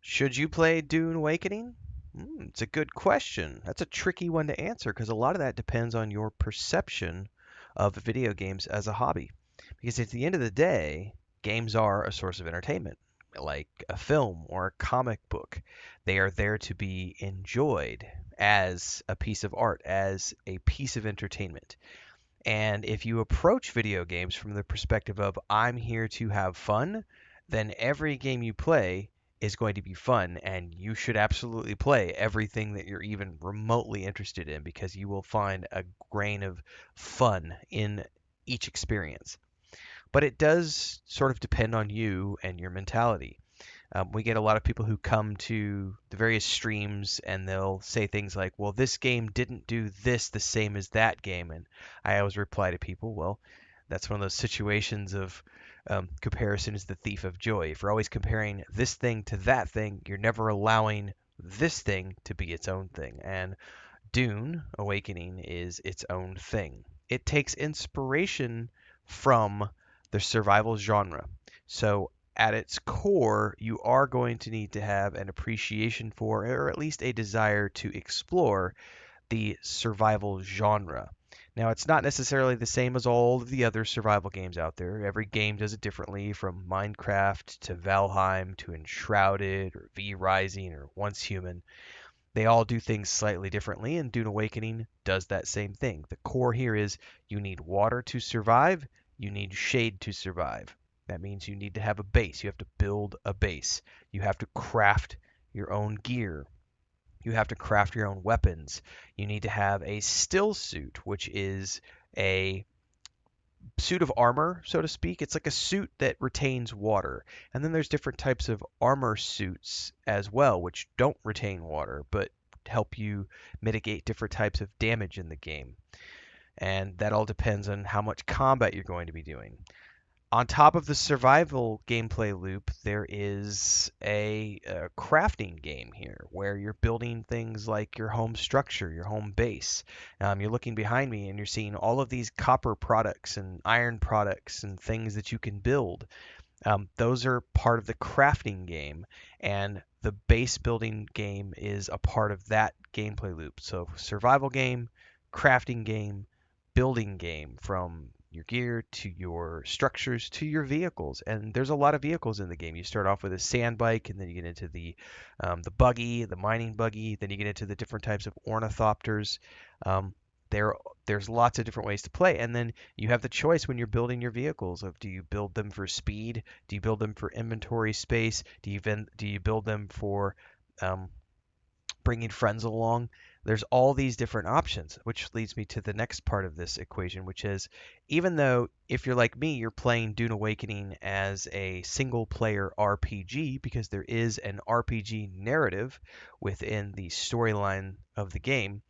Should you play Dune Awakening? It's a good question. That's a tricky one to answer because a lot of that depends on your perception of video games as a hobby. Because at the end of the day, games are a source of entertainment, like a film or a comic book. They are there to be enjoyed as a piece of art, as a piece of entertainment. And if you approach video games from the perspective of I'm here to have fun, then every game you play is going to be fun, and you should absolutely play everything that you're even remotely interested in because you will find a grain of fun in each experience. But it does sort of depend on you and your mentality. We get a lot of people who come to the various streams and they'll say things like, well, this game didn't do this the same as that game. And I always reply to people, well, that's one of those situations of comparison is the thief of joy. If you're always comparing this thing to that thing, you're never allowing this thing to be its own thing. And Dune Awakening is its own thing. It takes inspiration from the survival genre. So at its core, you are going to need to have an appreciation for, or at least a desire to explore, the survival genre. Now, it's not necessarily the same as all of the other survival games out there. Every game does it differently, from Minecraft to Valheim to Enshrouded or V Rising or Once Human. They all do things slightly differently, and Dune Awakening does that same thing. The core here is you need water to survive, you need shade to survive. That means you need to have a base. You have to build a base. You have to craft your own gear. You have to craft your own weapons. You need to have a still suit, which is a suit of armor, so to speak. It's like a suit that retains water. And then there's different types of armor suits as well, which don't retain water, but help you mitigate different types of damage in the game. And that all depends on how much combat you're going to be doing. On top of the survival gameplay loop, there is a crafting game here where you're building things like your home structure, your home base. You're looking behind me and you're seeing all of these copper products and iron products and things that you can build. Those are part of the crafting game, and the base building game is a part of that gameplay loop. So, survival game, crafting game, building game, from your gear to your structures to your vehicles. And there's a lot of vehicles in the game. You start off with a sand bike, and then you get into the buggy, the mining buggy. Then you get into the different types of ornithopters. Um, there, there's lots of different ways to play, and then you have the choice when you're building your vehicles of, do you build them for speed? Do you build them for inventory space? Do you build them for um, bringing friends along? There's all these different options, which leads me to the next part of this equation, which is, even though if you're like me, you're playing Dune Awakening as a single player RPG, because there is an RPG narrative within the storyline of the game,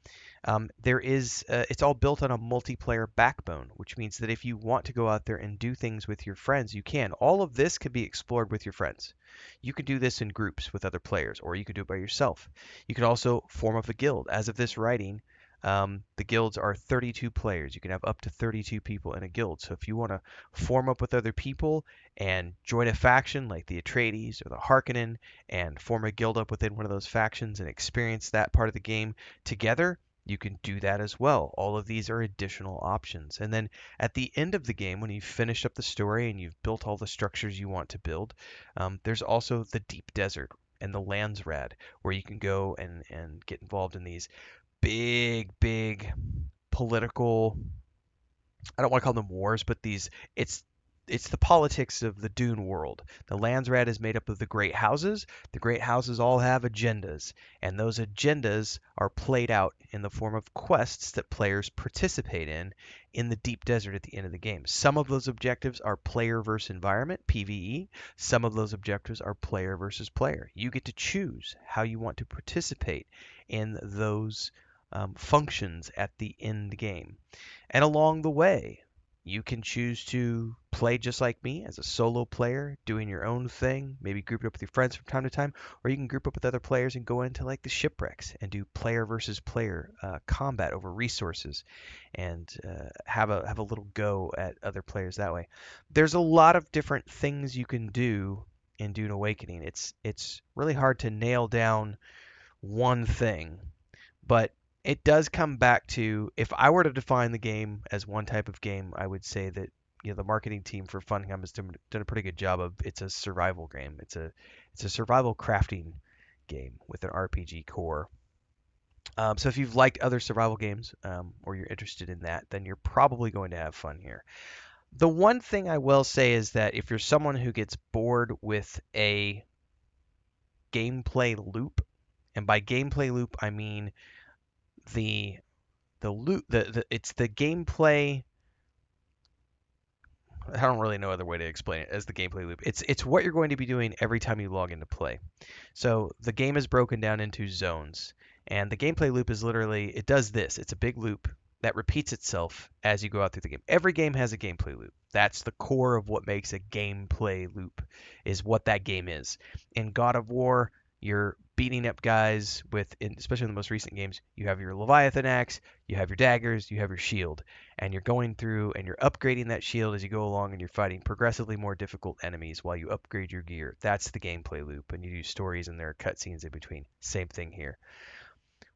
it's all built on a multiplayer backbone, which means that if you want to go out there and do things with your friends, you can. All of this can be explored with your friends. You can do this in groups with other players, or you could do it by yourself. You could also form up a guild. As of this writing, the guilds are 32 players. You can have up to 32 people in a guild. So if you want to form up with other people and join a faction like the Atreides or the Harkonnen and form a guild up within one of those factions and experience that part of the game together, you can do that as well. All of these are additional options. And then at the end of the game, when you've finished up the story and you've built all the structures you want to build, there's also the deep desert and the Landsrad, where you can go and get involved in these big political, I don't want to call them wars, but it's it's the politics of the Dune world. The Landsrat is made up of the great houses. The great houses all have agendas, and those agendas are played out in the form of quests that players participate in the deep desert at the end of the game. Some of those objectives are player versus environment, PvE. Some of those objectives are player versus player. You get to choose how you want to participate in those functions at the end game. And along the way, you can choose to play just like me as a solo player, doing your own thing, maybe group it up with your friends from time to time, or you can group up with other players and go into like the shipwrecks and do player versus player combat over resources, and have a little go at other players that way. There's a lot of different things you can do in Dune Awakening. It's really hard to nail down one thing, but it does come back to, if I were to define the game as one type of game, I would say that the marketing team for Funcom has done a pretty good job of, it's a survival game. It's a survival crafting game with an RPG core. So if you've liked other survival games, or you're interested in that, then you're probably going to have fun here. The one thing I will say is that if you're someone who gets bored with a gameplay loop, and by gameplay loop I mean the loop, it's the gameplay. I don't really know other way to explain it as the gameplay loop. It's what you're going to be doing every time you log into play. So the game is broken down into zones, and the gameplay loop is literally, it does this. It's a big loop that repeats itself as you go out through the game. Every game has a gameplay loop. That's the core of what makes a gameplay loop, is what that game is. In God of War, you're beating up guys with, especially in the most recent games, you have your Leviathan axe, you have your daggers, you have your shield, and you're going through and you're upgrading that shield as you go along, and you're fighting progressively more difficult enemies while you upgrade your gear. That's the gameplay loop, and you do stories and there are cutscenes in between. Same thing here.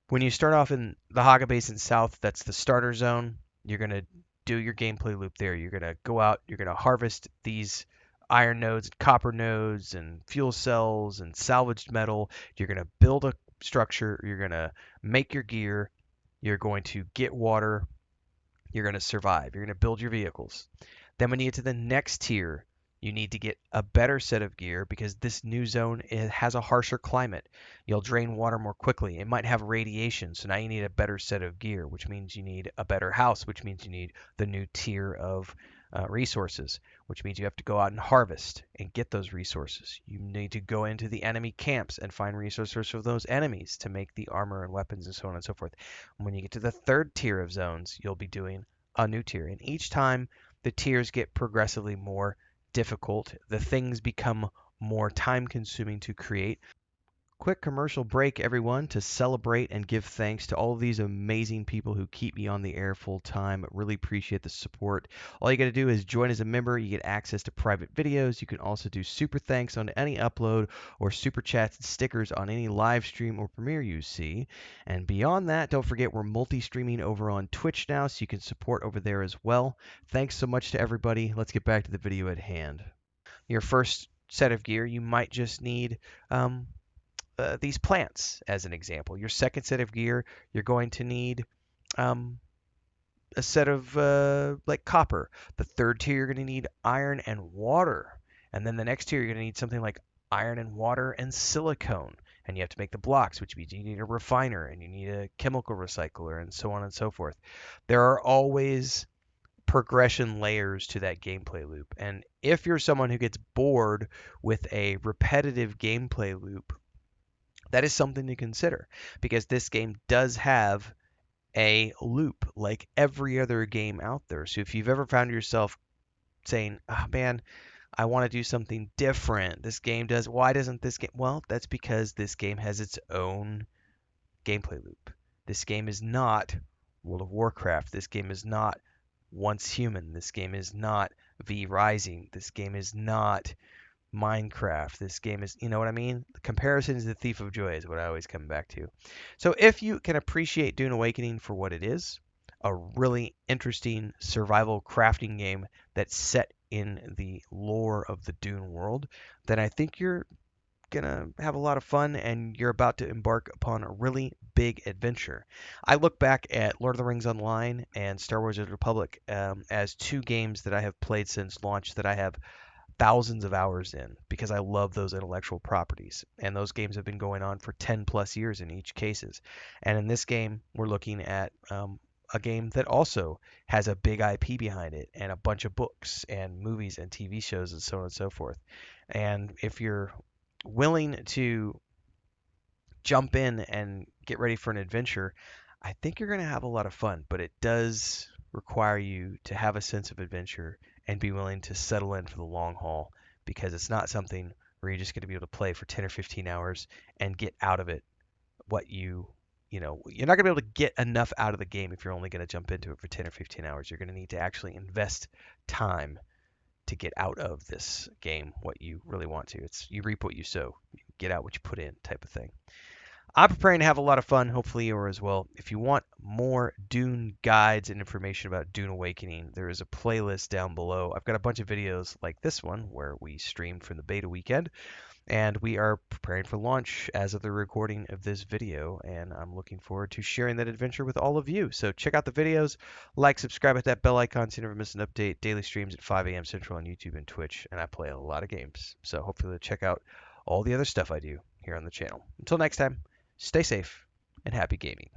When you start off in the Haga Basin South, that's the starter zone. You're going to do your gameplay loop there. You're going to go out, you're going to harvest these iron nodes and copper nodes and fuel cells and salvaged metal. You're going to build a structure, you're going to make your gear, you're going to get water, you're going to survive, you're going to build your vehicles. Then when you get to the next tier, you need to get a better set of gear because this new zone, it has a harsher climate. You'll drain water more quickly. It might have radiation, so now you need a better set of gear, which means you need a better house, which means you need the new tier of resources, which means you have to go out and harvest and get those resources. You need to go into the enemy camps and find resources for those enemies to make the armor and weapons and so on and so forth. And when you get to the third tier of zones, you'll be doing a new tier. And each time the tiers get progressively more difficult. The things become more time consuming to create. Quick commercial break, everyone, to celebrate and give thanks to all of these amazing people who keep me on the air full time. Really appreciate the support. All you got to do is join as a member. You get access to private videos. You can also do super thanks on any upload or super chats and stickers on any live stream or premiere you see. And beyond that, don't forget we're multi-streaming over on Twitch now, so you can support over there as well. Thanks so much to everybody. Let's get back to the video at hand. Your first set of gear, you might just need these plants as an example. Your second set of gear, you're going to need um, a set of like copper. The third tier, you're going to need iron and water. And then the next tier, you're going to need something like iron and water and silicone. And you have to make the blocks, which means you need a refiner and you need a chemical recycler and so on and so forth. There are always progression layers to that gameplay loop. And if you're someone who gets bored with a repetitive gameplay loop, that is something to consider because this game does have a loop like every other game out there. So if you've ever found yourself saying, "Oh man, I want to do something different. This game does. Why doesn't this game?" Well, that's because this game has its own gameplay loop. This game is not World of Warcraft. This game is not Once Human. This game is not V Rising. This game is not Minecraft. This game is, you know what I mean? The comparison is the thief of joy is what I always come back to. So if you can appreciate Dune Awakening for what it is, a really interesting survival crafting game that's set in the lore of the Dune world, then I think you're gonna have a lot of fun and you're about to embark upon a really big adventure. I look back at Lord of the Rings Online and Star Wars: The Republic as two games that I have played since launch that I have thousands of hours in because I love those intellectual properties. And those games have been going on for 10 plus years in each cases. And in this game, we're looking at a game that also has a big IP behind it and a bunch of books and movies and TV shows and so on and so forth. And if you're willing to jump in and get ready for an adventure, I think you're going to have a lot of fun, but it does require you to have a sense of adventure and be willing to settle in for the long haul because it's not something where you're just going to be able to play for 10 or 15 hours and get out of it what you're not going to be able to get enough out of the game if you're only going to jump into it for 10 or 15 hours. You're going to need to actually invest time to get out of this game what you really want to. It's you reap what you sow, you get out what you put in type of thing. I'm preparing to have a lot of fun. Hopefully you are as well. If you want more Dune guides and information about Dune Awakening, there is a playlist down below. I've got a bunch of videos like this one where we streamed from the beta weekend, and we are preparing for launch as of the recording of this video, and I'm looking forward to sharing that adventure with all of you. So check out the videos, like, subscribe, hit that bell icon so you never miss an update. Daily streams at 5 a.m. Central on YouTube and Twitch, and I play a lot of games. So hopefully you'll check out all the other stuff I do here on the channel. Until next time, stay safe and happy gaming.